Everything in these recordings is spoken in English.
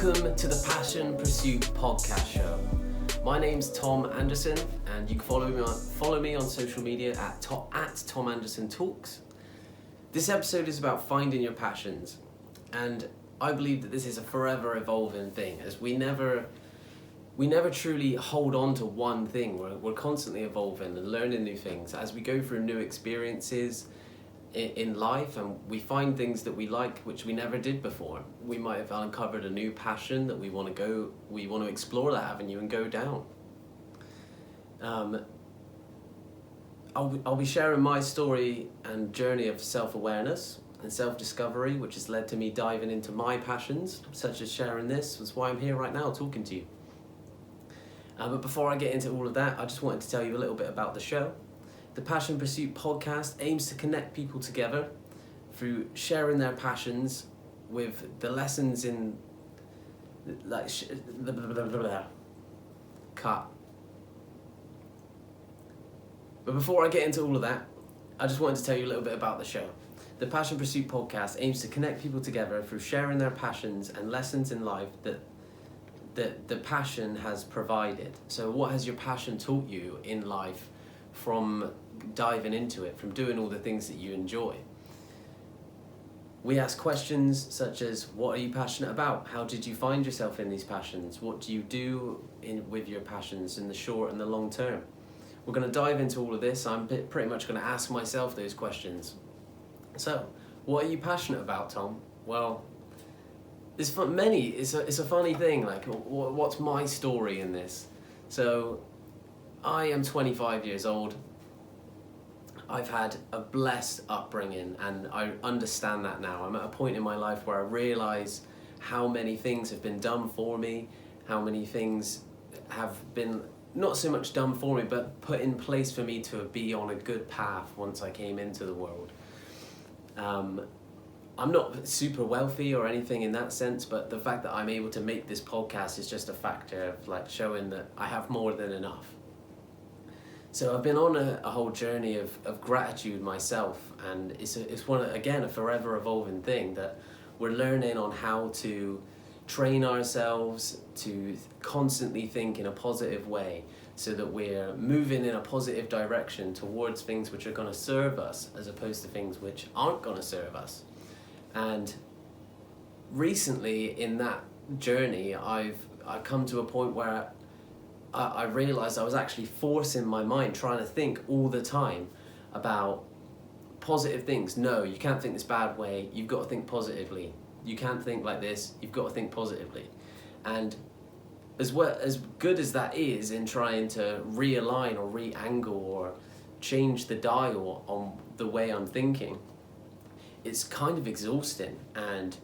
Welcome to the Passion Pursuit podcast show. My name's Tom Anderson, and you can follow me on social media at Tom Anderson Talks. This episode is about finding your passions, and I believe that this is a forever evolving thing, as we never truly hold on to one thing. We're constantly evolving and learning new things as we go through new experiences in life, and we find things that we like which we never did before. We might have uncovered a new passion that we want to explore that avenue and go down. I'll be sharing my story and journey of self-awareness and self-discovery, which has led to me diving into my passions, such as sharing this. That's why I'm here right now talking to you. But before I get into all of that, I just wanted to tell you a little bit about the show. The Passion Pursuit podcast aims to connect people together through sharing their passions with the lessons in cut. But before I get into all of that, I just wanted to tell you a little bit about the show. The Passion Pursuit podcast aims to connect people together through sharing their passions and lessons in life that the passion has provided. So what has your passion taught you in life from diving into it, from doing all the things that you enjoy? We ask questions such as, what are you passionate about? How did you find yourself in these passions? What do you do with your passions in the short and the long term? We're going to dive into all of this. I'm pretty much going to ask myself those questions. So, what are you passionate about, Tom? Well, it's a funny thing, like, what's my story in this? So, I am 25 years old. I've had a blessed upbringing, and I understand that now. I'm at a point in my life where I realise how many things have been done for me, how many things have been not so much done for me, but put in place for me to be on a good path once I came into the world. I'm not super wealthy or anything in that sense, but the fact that I'm able to make this podcast is just a factor of like showing that I have more than enough. So I've been on a whole journey of gratitude myself, and it's a forever evolving thing that we're learning on how to train ourselves to constantly think in a positive way, so that we're moving in a positive direction towards things which are going to serve us as opposed to things which aren't going to serve us. And recently in that journey, I've come to a point where I realised I was actually forcing my mind, trying to think all the time about positive things. No, you can't think this bad way, you've got to think positively. You can't think like this, you've got to think positively. And as good as that is in trying to realign or re-angle or change the dial on the way I'm thinking, it's kind of exhausting. And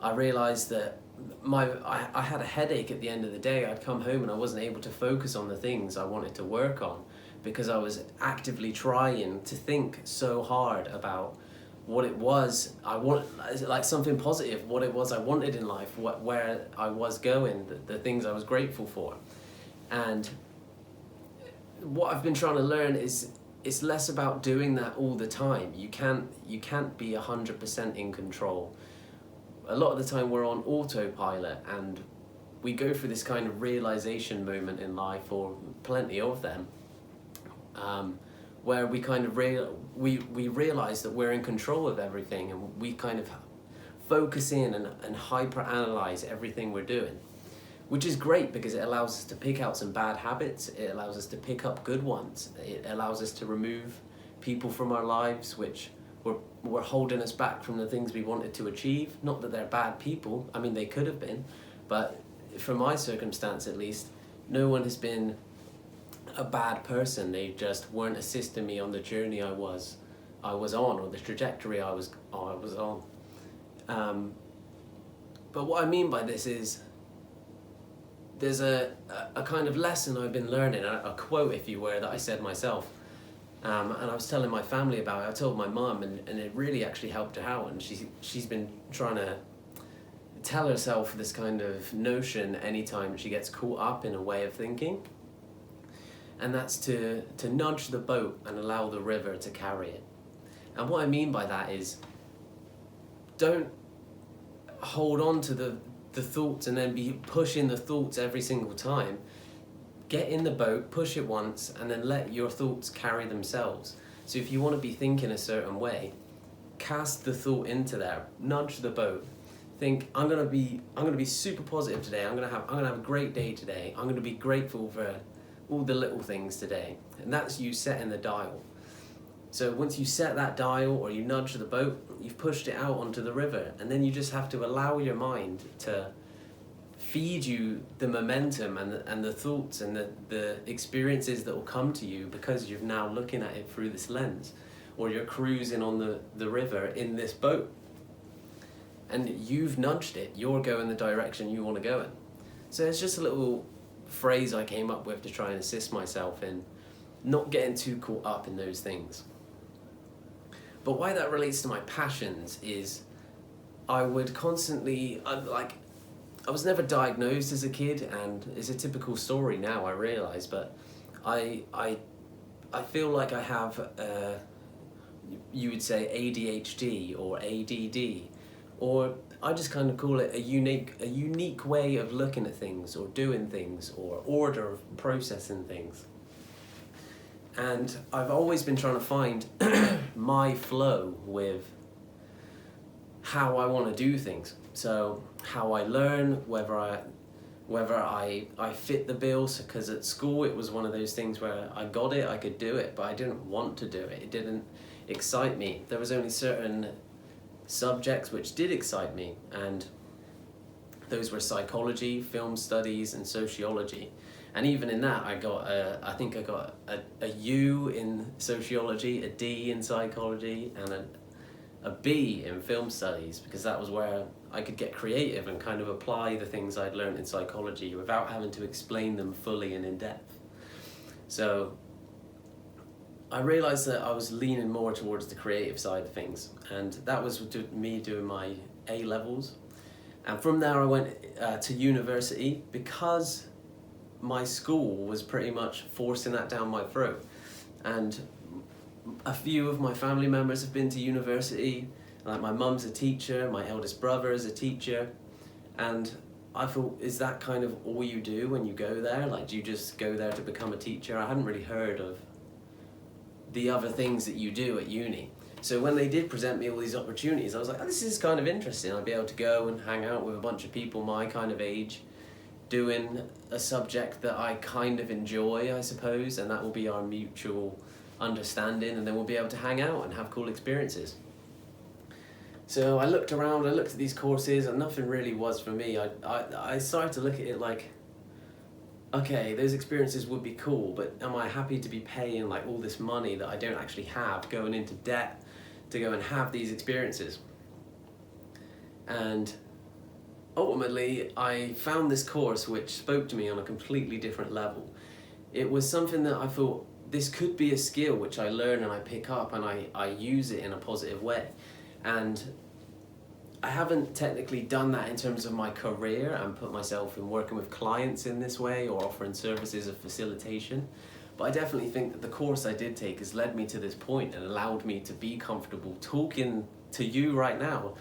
I realised that I had a headache at the end of the day. I'd come home and I wasn't able to focus on the things I wanted to work on because I was actively trying to think so hard about what it was I want, like something positive, what it was I wanted in life, where I was going, the things I was grateful for. And what I've been trying to learn is it's less about doing that all the time. You can't be 100% in control. A lot of the time we're on autopilot, and we go through this kind of realization moment in life, or plenty of them, where we kind of we realize that we're in control of everything, and we kind of focus in and hyper analyze everything we're doing, which is great because it allows us to pick out some bad habits. It allows us to pick up good ones. It allows us to remove people from our lives which were holding us back from the things we wanted to achieve. Not that they're bad people. I mean, they could have been, but from my circumstance at least, no one has been a bad person. They just weren't assisting me on the journey I was on, or the trajectory I was on. But what I mean by this is there's a kind of lesson I've been learning, a quote, if you were, that I said myself. And I was telling my family about it. I told my mum, and it really actually helped her out. And she's been trying to tell herself this kind of notion anytime she gets caught up in a way of thinking. And that's to nudge the boat and allow the river to carry it. And what I mean by that is, don't hold on to the the thoughts and then be pushing the thoughts every single time. Get in the boat, push it once, and then let your thoughts carry themselves. So if you want to be thinking a certain way, cast the thought into there, nudge the boat. Think, I'm gonna be super positive today. I'm gonna have a great day today. I'm gonna be grateful for all the little things today. And that's you setting the dial. So once you set that dial or you nudge the boat, you've pushed it out onto the river, and then you just have to allow your mind to feed you the momentum and the thoughts and the experiences that will come to you, because you're now looking at it through this lens, or you're cruising on the river in this boat. And you've nudged it, you're going the direction you want to go in. So it's just a little phrase I came up with to try and assist myself in not getting too caught up in those things. But why that relates to my passions is I would constantly, I was never diagnosed as a kid, and it's a typical story now, I realise, but I feel like I have, you would say ADHD or ADD, or I just kind of call it a unique way of looking at things or doing things or order of processing things. And I've always been trying to find my flow with how I want to do things. So how I learn, whether I fit the bills, because at school it was one of those things where I got it, I could do it, but I didn't want to do it. It didn't excite me. There was only certain subjects which did excite me, and those were psychology, film studies, and sociology. And even in that, I think I got a U in sociology, a D in psychology, and a B in film studies, because that was where I could get creative and kind of apply the things I'd learned in psychology without having to explain them fully and in depth. So I realised that I was leaning more towards the creative side of things, and that was me doing my A-levels. And from there I went to university, because my school was pretty much forcing that down my throat. And a few of my family members have been to university, like my mum's a teacher, my eldest brother is a teacher, and I thought, is that kind of all you do when you go there? Like, do you just go there to become a teacher? I hadn't really heard of the other things that you do at uni. So when they did present me all these opportunities, I was like, oh, this is kind of interesting. I'd be able to go and hang out with a bunch of people my kind of age, doing a subject that I kind of enjoy, I suppose, and that will be our mutual understanding, and then we'll be able to hang out and have cool experiences. So I looked around, I looked at these courses, and nothing really was for me. I started to look at it like, okay, those experiences would be cool, but am I happy to be paying like all this money that I don't actually have, going into debt to go and have these experiences? And ultimately, I found this course which spoke to me on a completely different level. It was something that I thought, this could be a skill which I learn and I pick up and I use it in a positive way. And I haven't technically done that in terms of my career and put myself in working with clients in this way or offering services of facilitation. But I definitely think that the course I did take has led me to this point and allowed me to be comfortable talking to you right now,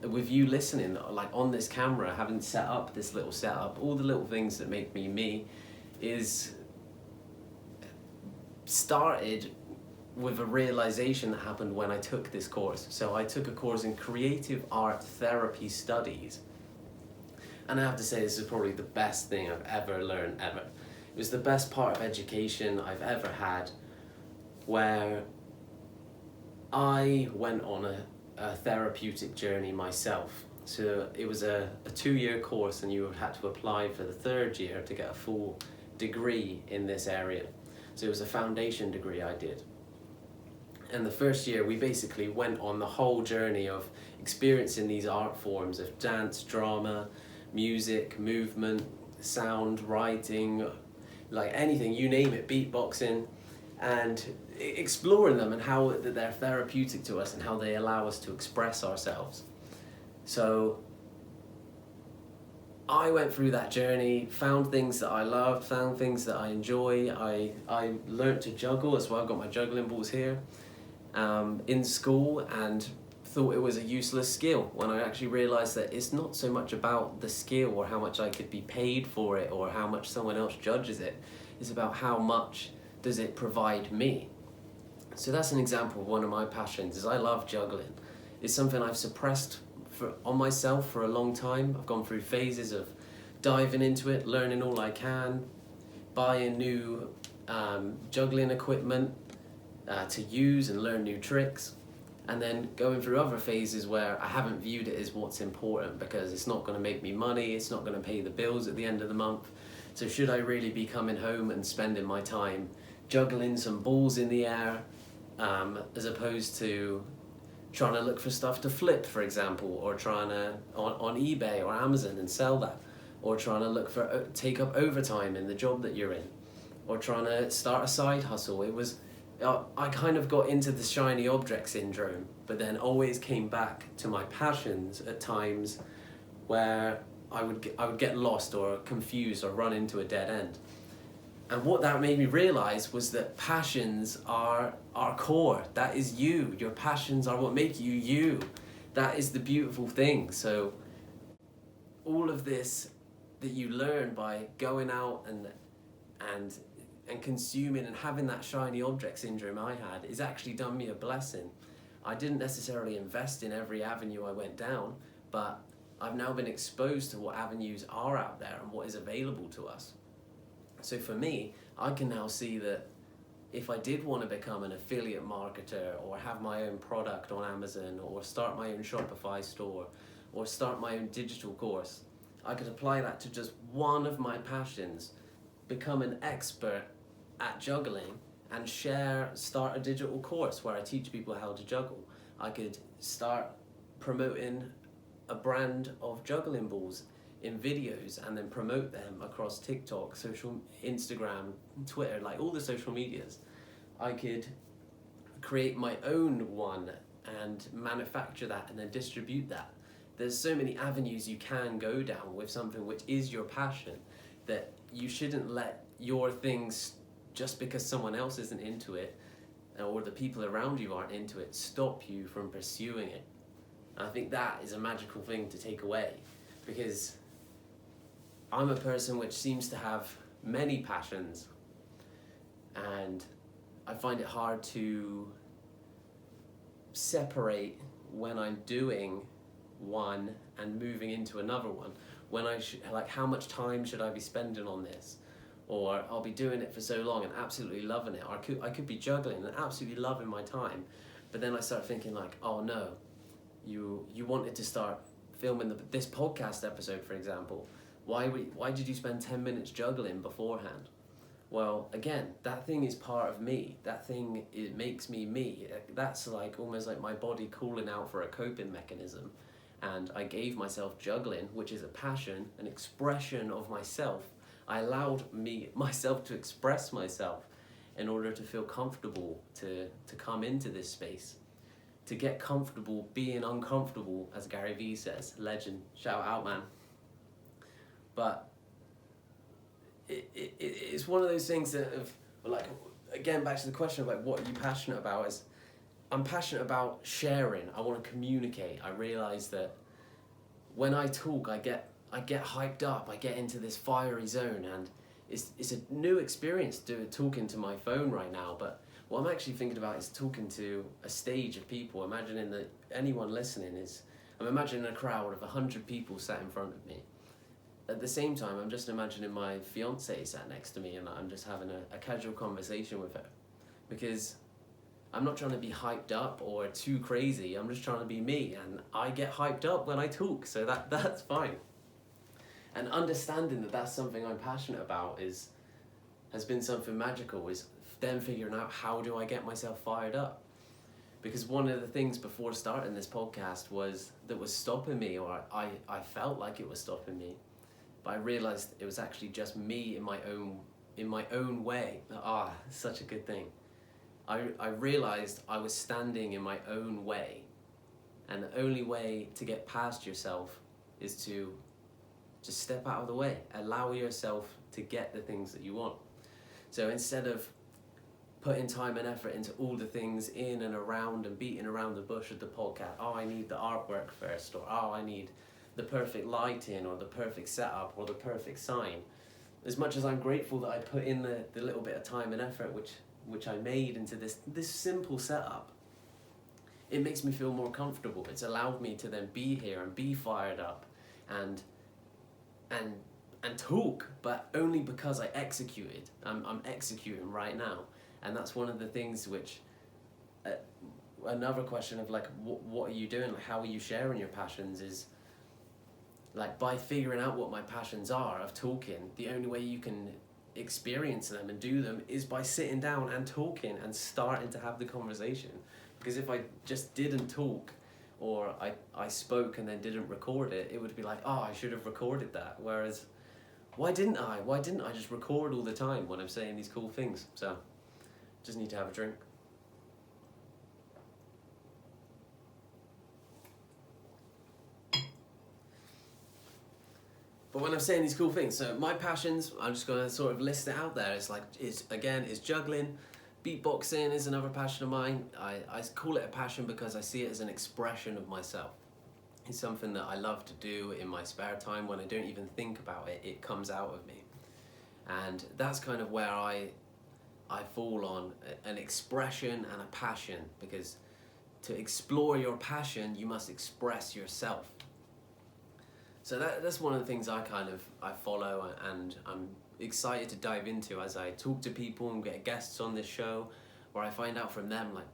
with you listening, like on this camera, having set up this little setup, all the little things that make me me, is started with a realization that happened when I took this course. So I took a course in creative art therapy studies, and I have to say this is probably the best thing I've ever learned ever. It was the best part of education I've ever had, where I went on a therapeutic journey myself. So it was a 2-year course, and you had to apply for the 3rd year to get a full degree in this area. So it was a foundation degree I did. And the 1st year we basically went on the whole journey of experiencing these art forms of dance, drama, music, movement, sound, writing, like anything, you name it, beatboxing, and exploring them and how they're therapeutic to us and how they allow us to express ourselves. So I went through that journey, found things that I loved, found things that I enjoy. I learnt to juggle as well. I've got my juggling balls here in school, and thought it was a useless skill, when I actually realized that it's not so much about the skill or how much I could be paid for it or how much someone else judges it. It's about how much does it provide me. So that's an example of one of my passions, is I love juggling. It's something I've suppressed on myself for a long time. I've gone through phases of diving into it, learning all I can, buying new juggling equipment to use and learn new tricks, and then going through other phases where I haven't viewed it as what's important because it's not going to make me money, it's not going to pay the bills at the end of the month. So should I really be coming home and spending my time juggling some balls in the air as opposed to trying to look for stuff to flip, for example, or trying to on eBay or Amazon and sell that, or trying to look for take up overtime in the job that you're in, or trying to start a side hustle. It was I kind of got into the shiny object syndrome, but then always came back to my passions at times where I would get lost or confused or run into a dead end. And what that made me realize was that passions are our core. That is you. Your passions are what make you you. That is the beautiful thing. So all of this that you learn by going out and consuming and having that shiny object syndrome I had is actually done me a blessing. I didn't necessarily invest in every avenue I went down, but I've now been exposed to what avenues are out there and what is available to us. So for me, I can now see that if I did want to become an affiliate marketer or have my own product on Amazon or start my own Shopify store or start my own digital course, I could apply that to just one of my passions, become an expert at juggling and start a digital course where I teach people how to juggle. I could start promoting a brand of juggling balls in videos and then promote them across TikTok, Instagram, Twitter, like all the social medias. I could create my own one and manufacture that and then distribute that. There's so many avenues you can go down with something which is your passion, that you shouldn't let your things, just because someone else isn't into it or the people around you aren't into it, stop you from pursuing it. And I think that is a magical thing to take away, because I'm a person which seems to have many passions, and I find it hard to separate when I'm doing one and moving into another one. When how much time should I be spending on this? Or I'll be doing it for so long and absolutely loving it. Or I could be juggling and absolutely loving my time, but then I start thinking like, oh no, you wanted to start filming this podcast episode, for example. Why did you spend 10 minutes juggling beforehand? Well, again, that thing is part of me. That thing, it makes me me. That's like almost like my body calling out for a coping mechanism. And I gave myself juggling, which is a passion, an expression of myself. I allowed myself to express myself in order to feel comfortable to come into this space, to get comfortable being uncomfortable, as Gary Vee says. Legend, shout out, man. But it's one of those things that like, again, back to the question about what are you passionate about, is I'm passionate about sharing. I want to communicate. I realize that when I talk, I get hyped up. I get into this fiery zone, and it's a new experience talking to my phone right now. But what I'm actually thinking about is talking to a stage of people. Imagining that anyone listening I'm imagining a crowd of 100 people sat in front of me. At the same time, I'm just imagining my fiance sat next to me and I'm just having a casual conversation with her. Because I'm not trying to be hyped up or too crazy, I'm just trying to be me, and I get hyped up when I talk, so that's fine. And understanding that that's something I'm passionate about has been something magical, is then figuring out how do I get myself fired up. Because one of the things before starting this podcast that was stopping me, or I felt like it was stopping me, but I realized it was actually just me in my own way. Such a good thing. I realized I was standing in my own way, and the only way to get past yourself is to just step out of the way. Allow yourself to get the things that you want. So instead of putting time and effort into all the things in and around and beating around the bush of the podcast. Oh, I need the artwork first, or oh, I need the perfect lighting, or the perfect setup, or the perfect sign. As much as I'm grateful that I put in the little bit of time and effort which I made into this simple setup, it makes me feel more comfortable. It's allowed me to then be here and be fired up and talk, but only because I executed. I'm executing right now. And that's one of the things which, another question of like, what are you doing? Like, how are you sharing your passions is, like, by figuring out what my passions are of talking, the only way you can experience them and do them is by sitting down and talking and starting to have the conversation. Because if I just didn't talk, or I spoke and then didn't record it, it would be like, oh, I should have recorded that. Whereas, why didn't I just record all the time when I'm saying these cool things? So, just need to have a drink. But when I'm saying these cool things, so my passions, I'm just going to sort of list it out there. It's like, it's juggling. Beatboxing is another passion of mine. I call it a passion because I see it as an expression of myself. It's something that I love to do in my spare time. When I don't even think about it, it comes out of me. And that's kind of where I fall on an expression and a passion, because to explore your passion, you must express yourself. So that's one of the things I follow, and I'm excited to dive into as I talk to people and get guests on this show, where I find out from them like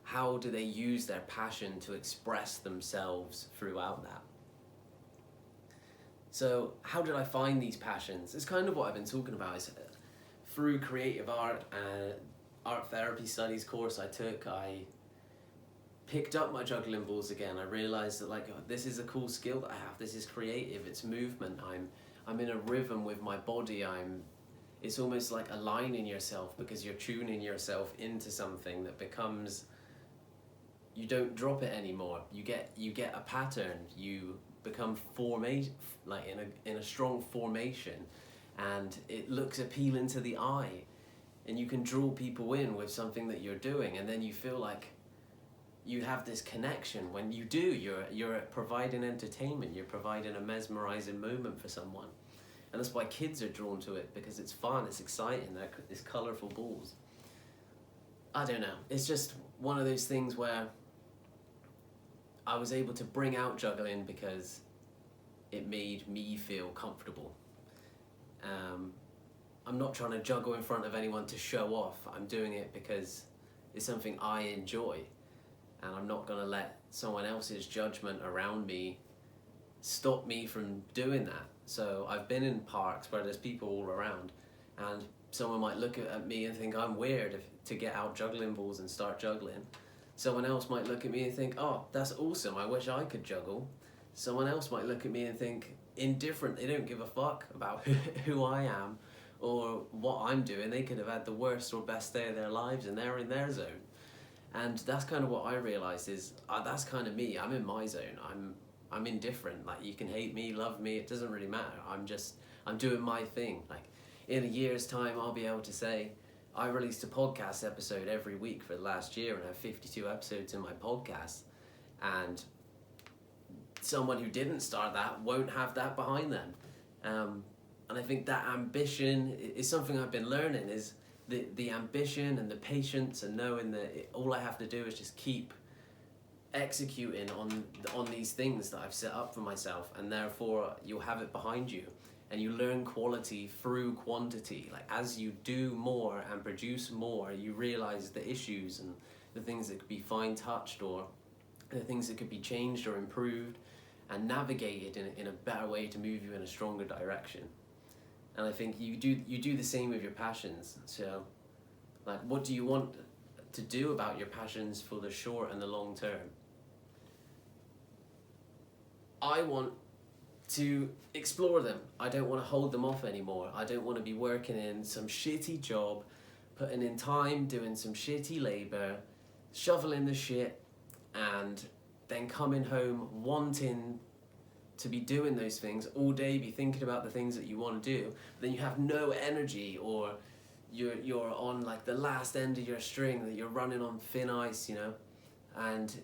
how do they use their passion to express themselves throughout that. So how did I find these passions? It's kind of what I've been talking about. Is through creative art and art therapy studies course I took, I picked up my juggling balls again. I realized that like, oh, this is a cool skill that I have. This is creative. It's movement. I'm in a rhythm with my body. It's almost like aligning yourself, because you're tuning yourself into something that becomes, you don't drop it anymore. You get a pattern. You become like in a strong formation, and it looks appealing to the eye, and you can draw people in with something that you're doing, and then you feel like you have this connection. When you do, you're providing entertainment, you're providing a mesmerizing moment for someone. And that's why kids are drawn to it, because it's fun, it's exciting, it's colourful balls. I don't know, it's just one of those things where I was able to bring out juggling because it made me feel comfortable. I'm not trying to juggle in front of anyone to show off. I'm doing it because it's something I enjoy. And I'm not going to let someone else's judgment around me stop me from doing that. So I've been in parks where there's people all around, and someone might look at me and think I'm weird to get out juggling balls and start juggling. Someone else might look at me and think, oh, that's awesome, I wish I could juggle. Someone else might look at me and think indifferent, they don't give a fuck about who I am or what I'm doing. They could have had the worst or best day of their lives and they're in their zone. And that's kind of what I realised is, that's kind of me. I'm in my zone. I'm indifferent. Like, you can hate me, love me, it doesn't really matter. I'm doing my thing. Like, in a year's time, I'll be able to say, I released a podcast episode every week for the last year, and I have 52 episodes in my podcast. And someone who didn't start that won't have that behind them. And I think that ambition is something I've been learning, is the ambition and the patience, and knowing that all I have to do is just keep executing on these things that I've set up for myself, and therefore you'll have it behind you, and you learn quality through quantity. Like, as you do more and produce more, you realize the issues and the things that could be fine touched, or the things that could be changed or improved and navigated in a better way to move you in a stronger direction. And I think you do the same with your passions. So, like, what do you want to do about your passions for the short and the long term? I want to explore them. I don't want to hold them off anymore. I don't want to be working in some shitty job, putting in time, doing some shitty labour, shoveling the shit, and then coming home wanting to be doing those things all day, be thinking about the things that you want to do, but then you have no energy, or you're on like the last end of your string, that you're running on thin ice, you know, and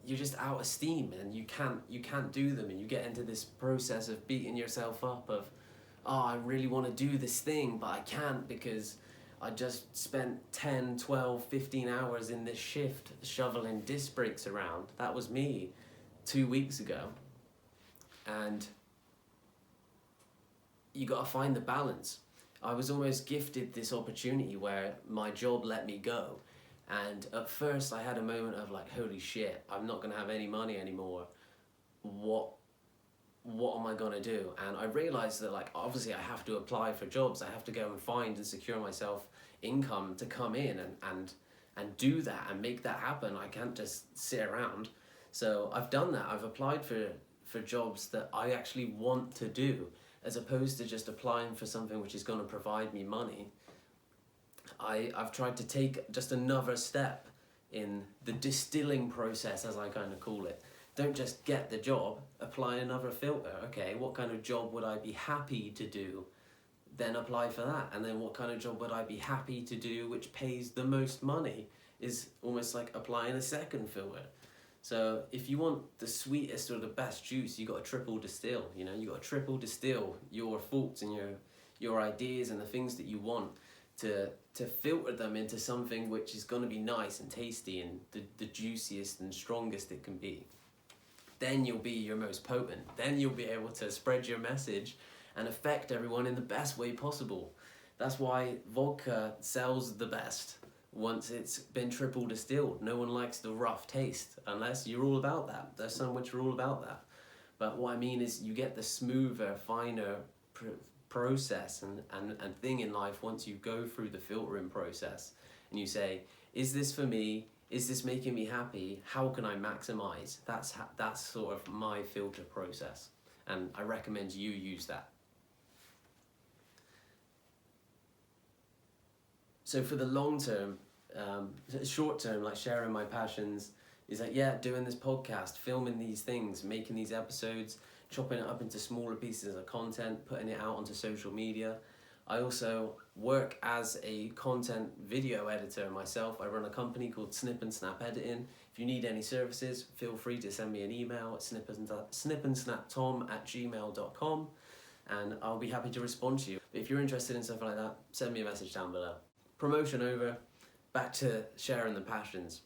you're just out of steam and you can't do them, and you get into this process of beating yourself up of, oh, I really want to do this thing but I can't because I just spent 10, 12, 15 hours in this shift shoveling disc brakes around. That was me 2 weeks ago. And you got to find the balance. I was almost gifted this opportunity where my job let me go. And at first I had a moment of like, holy shit, I'm not going to have any money anymore. What am I going to do? And I realized that, like, obviously I have to apply for jobs. I have to go and find and secure myself income to come in and do that and make that happen. I can't just sit around. So I've done that. I've applied for jobs that I actually want to do, as opposed to just applying for something which is going to provide me money. I've tried to take just another step in the distilling process, as I kind of call it. Don't just get the job, apply another filter. Okay, what kind of job would I be happy to do? Then apply for that. And then what kind of job would I be happy to do which pays the most money, is almost like applying a second filter. So if you want the sweetest or the best juice, you got to triple distill. You know, you got to triple distill your thoughts and your ideas and the things that you want to filter them into something which is going to be nice and tasty and the juiciest and strongest it can be. Then you'll be your most potent. Then you'll be able to spread your message and affect everyone in the best way possible. That's why vodka sells the best once it's been triple distilled. No one likes the rough taste unless you're all about that. There's some which are all about that. But what I mean is you get the smoother, finer process and thing in life once you go through the filtering process and you say, is this for me? Is this making me happy? How can I maximize? That's sort of my filter process, and I recommend you use that. So for the long term, short term, like sharing my passions, is like, yeah, doing this podcast, filming these things, making these episodes, chopping it up into smaller pieces of content, putting it out onto social media. I also work as a content video editor myself. I run a company called Snip and Snap Editing. If you need any services, feel free to send me an email at snipandSnapTom@gmail.com, and I'll be happy to respond to you. But if you're interested in stuff like that, send me a message down below. Promotion over, back to sharing the passions.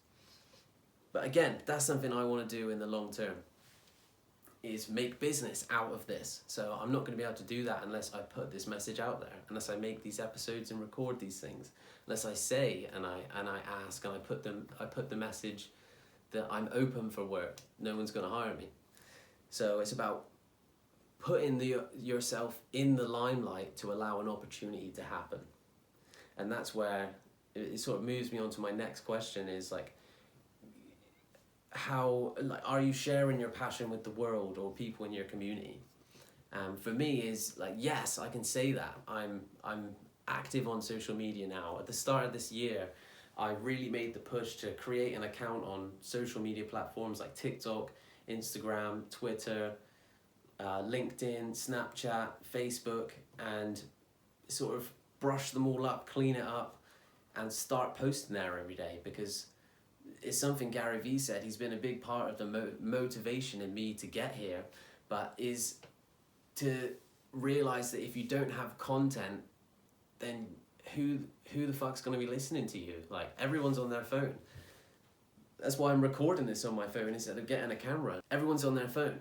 But again, that's something I want to do in the long term, is make business out of this. So I'm not going to be able to do that unless I put this message out there, unless I make these episodes and record these things, unless I say and I ask and I put the message that I'm open for work. No one's going to hire me. So it's about putting yourself in the limelight to allow an opportunity to happen. And that's where it sort of moves me on to my next question, is like, how, like, are you sharing your passion with the world or people in your community? For me is like, yes, I can say that. I'm active on social media now. At the start of this year, I really made the push to create an account on social media platforms like TikTok, Instagram, Twitter, LinkedIn, Snapchat, Facebook, and sort of brush them all up, clean it up, and start posting there every day, because it's something Gary Vee said. He's been a big part of the motivation in me to get here, but is to realize that if you don't have content, then who the fuck's going to be listening to you? Like, everyone's on their phone. That's why I'm recording this on my phone instead of getting a camera. Everyone's on their phone.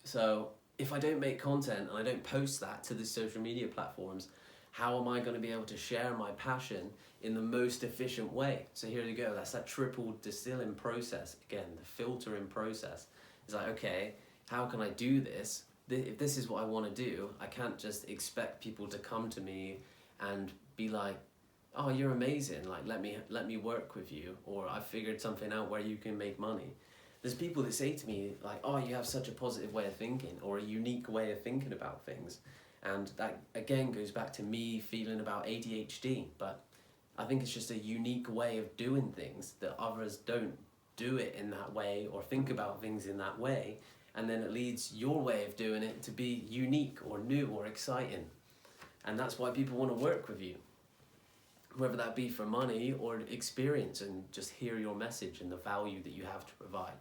So if I don't make content and I don't post that to the social media platforms, how am I going to be able to share my passion in the most efficient way? So here you go. That's that triple distilling process. Again, the filtering process. It's like, okay, how can I do this? If this is what I want to do, I can't just expect people to come to me and be like, oh, you're amazing, like let me work with you, or I figured something out where you can make money. There's people that say to me like, oh, you have such a positive way of thinking, or a unique way of thinking about things. And that again goes back to me feeling about ADHD, but I think it's just a unique way of doing things that others don't do it in that way or think about things in that way, and then it leads your way of doing it to be unique or new or exciting. And that's why people want to work with you. whether that be for money or experience, and just hear your message and the value that you have to provide.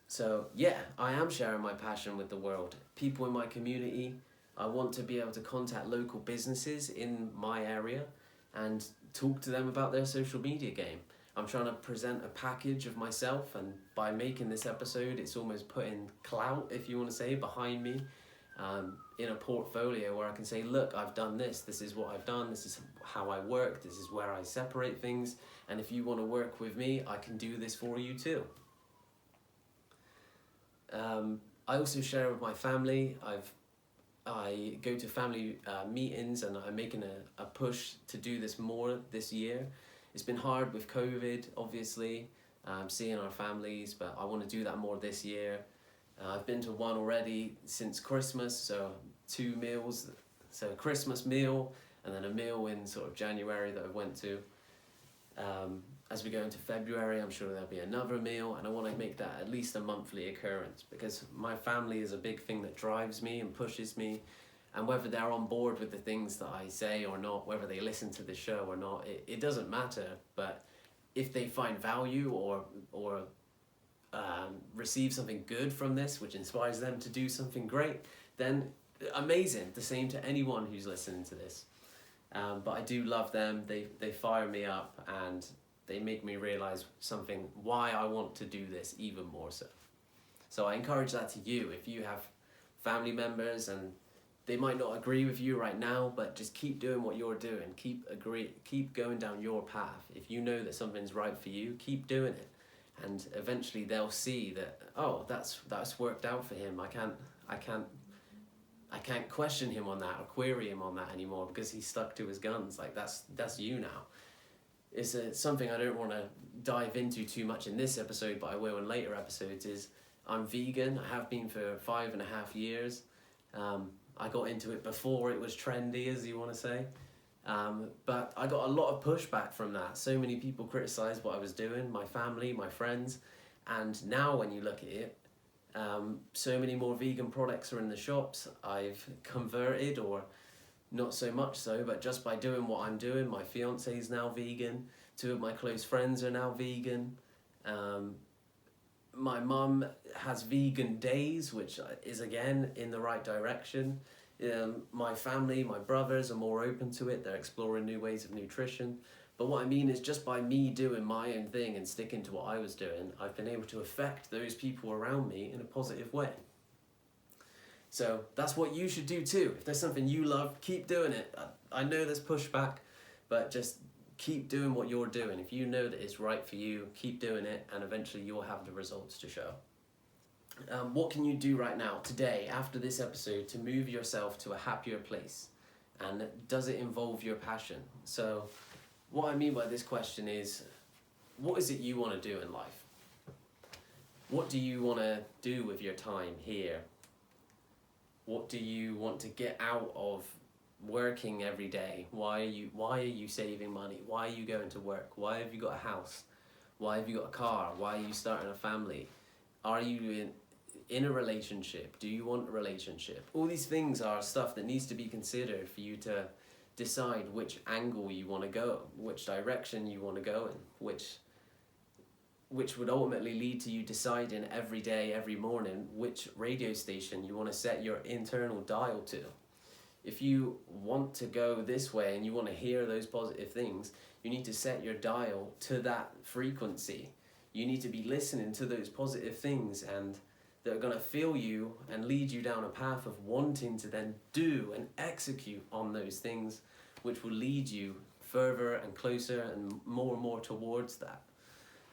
So yeah, I am sharing my passion with the world. People in my community, I want to be able to contact local businesses in my area and talk to them about their social media game. I'm trying to present a package of myself, and by making this episode, it's almost putting clout, if you want to say, behind me, in a portfolio where I can say, look, I've done this is what I've done, this is how I work, this is where I separate things, and if you want to work with me, I can do this for you too. I also share with my family. I go to family meetings, and I'm making a push to do this more this year. It's been hard with COVID, obviously, seeing our families, but I want to do that more this year. I've been to one already since Christmas, so 2 meals. So a Christmas meal, and then a meal in sort of January that I went to. As we go into February, I'm sure there'll be another meal, and I want to make that at least a monthly occurrence, because my family is a big thing that drives me and pushes me, and whether they're on board with the things that I say or not, whether they listen to the show or not, it doesn't matter. But if they find value or receive something good from this, which inspires them to do something great, then amazing. The same to anyone who's listening to this. But I do love them. They fire me up, and they make me realize something, why I want to do this even more so. So I encourage that to you. If you have family members and they might not agree with you right now, but just keep doing what you're doing. Keep going down your path. If you know that something's right for you, keep doing it. And eventually they'll see that, oh, that's worked out for him. I can't question him on that or query him on that anymore, because he's stuck to his guns. Like, that's you now. It's something I don't want to dive into too much in this episode, but I will in later episodes. Is I'm vegan. I have been for 5.5 years. I got into it before it was trendy, as you want to say. But I got a lot of pushback from that. So many people criticised what I was doing, my family, my friends. And now when you look at it, so many more vegan products are in the shops. I've converted, or not so much so, but just by doing what I'm doing, my fiance is now vegan. 2 of my close friends are now vegan. My mum has vegan days, which is again in the right direction. My family, my brothers are more open to it. They're exploring new ways of nutrition. But what I mean is, just by me doing my own thing and sticking to what I was doing, I've been able to affect those people around me in a positive way. So that's what you should do too. If there's something you love, keep doing it. I know there's pushback, but just keep doing what you're doing. If you know that it's right for you, keep doing it, and eventually you'll have the results to show. What can you do right now, today, after this episode, to move yourself to a happier place? And does it involve your passion? So what I mean by this question is, what is it you want to do in life? What do you want to do with your time here? What do you want to get out of working every day? Why are you saving money? Why are you going to work? Why have you got a house? Why have you got a car? Why are you starting a family? Are you in a relationship? Do you want a relationship? All these things are stuff that needs to be considered for you to decide which angle you want to go, which direction you want to go in, which would ultimately lead to you deciding every day, every morning, which radio station you want to set your internal dial to. If you want to go this way and you want to hear those positive things, you need to set your dial to that frequency. You need to be listening to those positive things, and that are going to fill you and lead you down a path of wanting to then do and execute on those things, which will lead you further and closer and more towards that.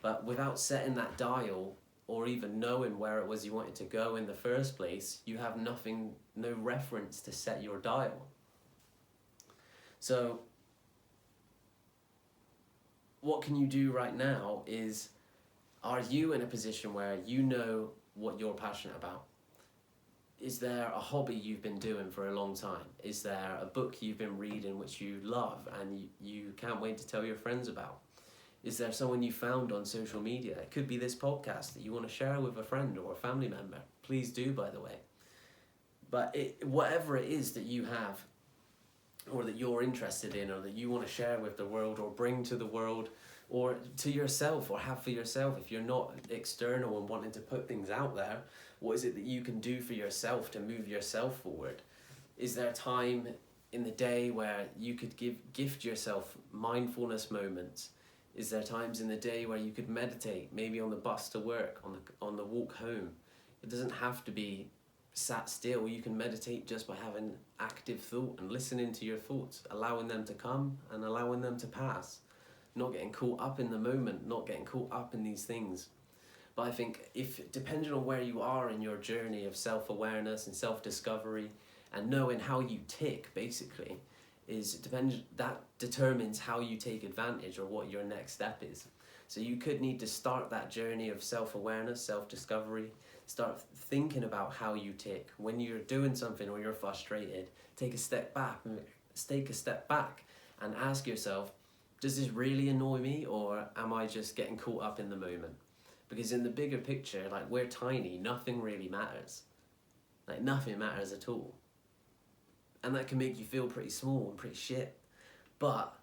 But without setting that dial, or even knowing where it was you wanted to go in the first place, you have no reference to set your dial. So what can you do right now is, are you in a position where you know what you're passionate about? Is there a hobby you've been doing for a long time? Is there a book you've been reading which you love and you can't wait to tell your friends about? Is there someone you found on social media? It could be this podcast that you want to share with a friend or a family member. Please do, by the way. But whatever it is that you have, or that you're interested in, or that you want to share with the world, or bring to the world, or to yourself, or have for yourself. If you're not external and wanting to put things out there, what is it that you can do for yourself to move yourself forward? Is there time in the day where you could gift yourself mindfulness moments? Is there times in the day where you could meditate, maybe on the bus to work, on the walk home? It doesn't have to be sat still. You can meditate just by having active thought and listening to your thoughts, allowing them to come and allowing them to pass, not getting caught up in the moment, not getting caught up in these things. But I think if, depending on where you are in your journey of self-awareness and self-discovery and knowing how you tick, basically, that determines how you take advantage or what your next step is. So you could need to start that journey of self-awareness, self-discovery, start thinking about how you tick. When you're doing something or you're frustrated, take a step back and ask yourself, does this really annoy me, or am I just getting caught up in the moment? Because in the bigger picture, like, we're tiny, nothing really matters. Like, nothing matters at all. And that can make you feel pretty small and pretty shit. But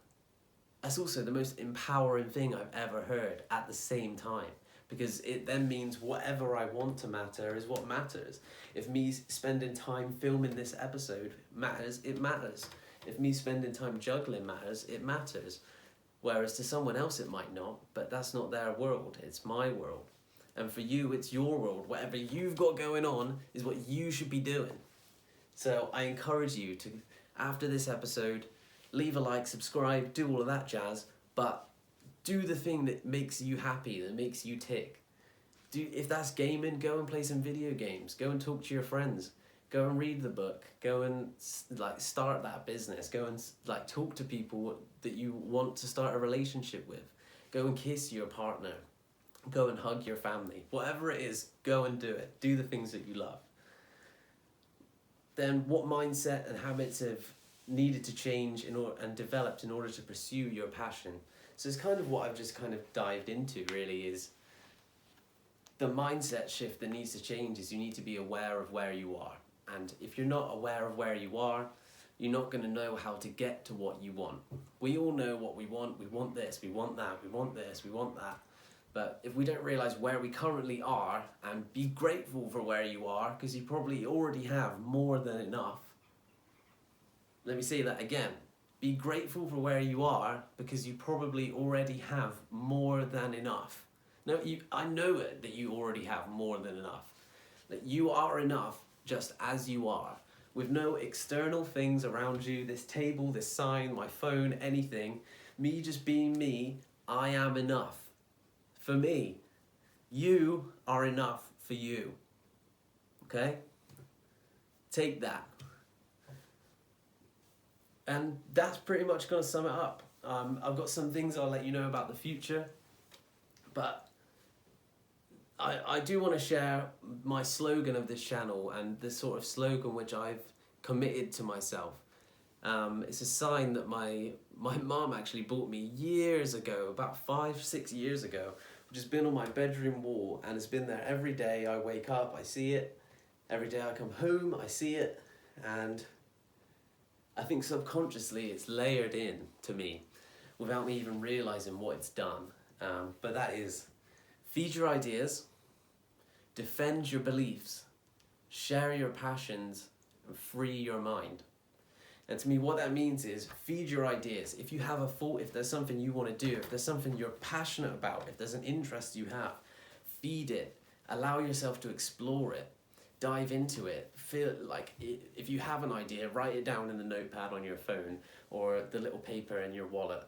that's also the most empowering thing I've ever heard at the same time. Because it then means whatever I want to matter is what matters. If me spending time filming this episode matters, it matters. If me spending time juggling matters, it matters. Whereas to someone else it might not, but that's not their world, it's my world. And for you, it's your world. Whatever you've got going on is what you should be doing. So I encourage you to, after this episode, leave a like, subscribe, do all of that jazz, but do the thing that makes you happy, that makes you tick. If that's gaming, go and play some video games. Go and talk to your friends. Go and read the book. Go and start that business. Go and talk to people that you want to start a relationship with. Go and kiss your partner. Go and hug your family. Whatever it is, go and do it. Do the things that you love. Then what mindset and habits have needed to change and developed in order to pursue your passion? So it's kind of what I've just kind of dived into, really, is the mindset shift that needs to change is you need to be aware of where you are. And if you're not aware of where you are, you're not going to know how to get to what you want. We all know what we want. We want this, we want that, we want this, we want that. But if we don't realise where we currently are and be grateful for where you are, because you probably already have more than enough. Let me say that again. Be grateful for where you are because you probably already have more than enough. No, I know it that you already have more than enough. That you are enough just as you are. With no external things around you, this table, this sign, my phone, anything. Me just being me, I am enough. For me, you are enough for you. Okay? Take that. And that's pretty much going to sum it up. I've got some things I'll let you know about the future. But I do want to share my slogan of this channel and the sort of slogan which I've committed to myself. It's a sign that my mum actually bought me years ago, about 5-6 years ago, which has been on my bedroom wall and it's been there every day. I wake up, I see it. Every day I come home, I see it. And I think subconsciously it's layered in to me without me even realising what it's done. But that is, feed your ideas, defend your beliefs, share your passions, and free your mind. And to me, what that means is feed your ideas. If you have a thought, if there's something you want to do, if there's something you're passionate about, if there's an interest you have, feed it. Allow yourself to explore it. Dive into it. Feel like if you have an idea, write it down in the notepad on your phone or the little paper in your wallet.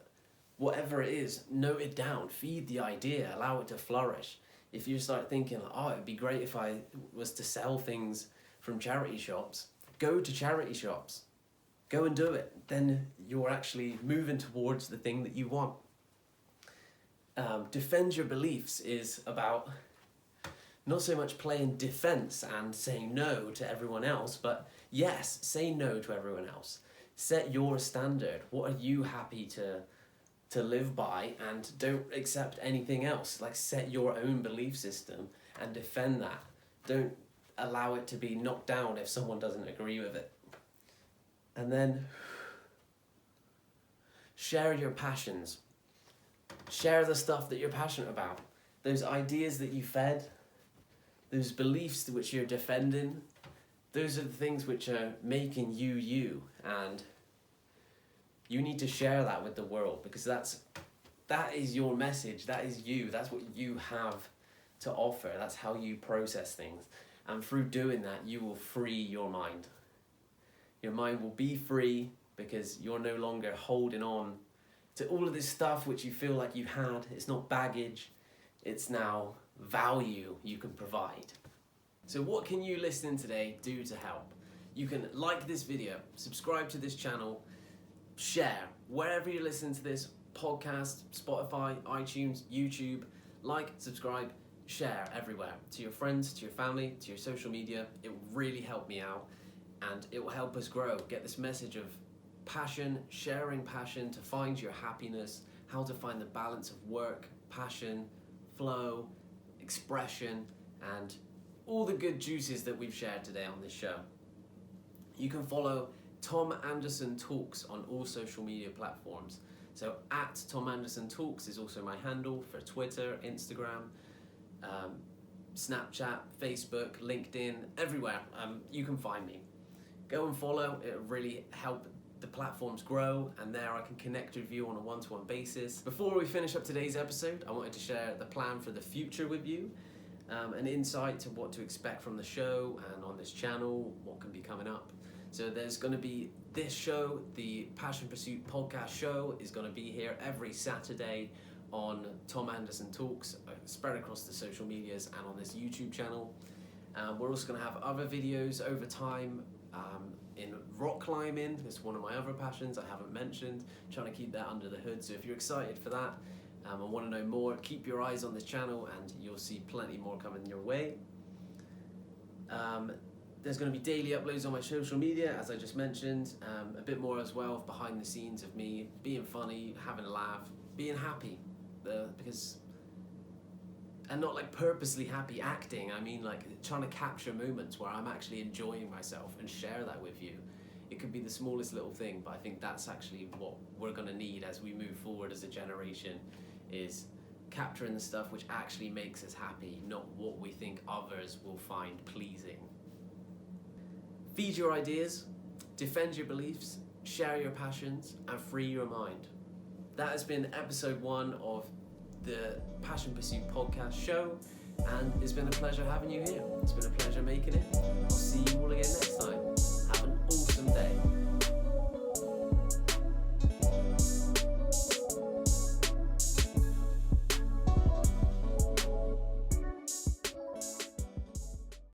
Whatever it is, note it down. Feed the idea. Allow it to flourish. If you start thinking, oh, it'd be great if I was to sell things from charity shops, go to charity shops. Go and do it. Then you're actually moving towards the thing that you want. Defend your beliefs is about not so much playing defense and saying no to everyone else, but yes, say no to everyone else. Set your standard. What are you happy to live by, and don't accept anything else. Like, set your own belief system and defend that. Don't allow it to be knocked down if someone doesn't agree with it. And then Share your passions. Share the stuff that you're passionate about. Those ideas that you fed, those beliefs which you're defending, those are the things which are making you you, and you need to share that with the world, because that is your message, that is you, that's what you have to offer, that's how you process things. And through doing that, you will free your mind. Your mind will be free because you're no longer holding on to all of this stuff which you feel like you had. It's not baggage, it's now value you can provide. So what can you listening today do to help? You can like this video, subscribe to this channel, share wherever you're listening to this podcast, Spotify, iTunes, YouTube. Like, subscribe, share everywhere, to your friends, to your family, to your social media. It will really help me out, and it will help us grow, get this message of passion, sharing passion to find your happiness, how to find the balance of work, passion, flow, expression, and all the good juices that we've shared today on this show. You can follow Tom Anderson Talks on all social media platforms. So at Tom Anderson Talks is also my handle for Twitter, Instagram, Snapchat, Facebook, LinkedIn, everywhere. You can find me. Go and follow. It'll really help the platforms grow, and there I can connect with you on a one-to-one basis. Before we finish up today's episode, I wanted to share the plan for the future with you, an insight to what to expect from the show and on this channel, what can be coming up. So there's going to be this show, the Passion Pursuit podcast show, is going to be here every Saturday on Tom Anderson Talks, spread across the social medias and on this YouTube channel. We're also going to have other videos over time in rock climbing. It's one of my other passions I haven't mentioned, trying to keep that under the hood. So if you're excited for that and want to know more, keep your eyes on this channel and you'll see plenty more coming your way. There's going to be daily uploads on my social media, as I just mentioned, a bit more as well behind the scenes of me being funny, having a laugh, being happy, and not like purposely happy acting. I mean like trying to capture moments where I'm actually enjoying myself and share that with you. It could be the smallest little thing, but I think that's actually what we're going to need as we move forward as a generation, is capturing the stuff which actually makes us happy, not what we think others will find pleasing. Feed your ideas, defend your beliefs, share your passions, and free your mind. That has been episode 1 of the Passion Pursuit podcast show, and it's been a pleasure having you here. It's been a pleasure making it. I'll see you all again next time.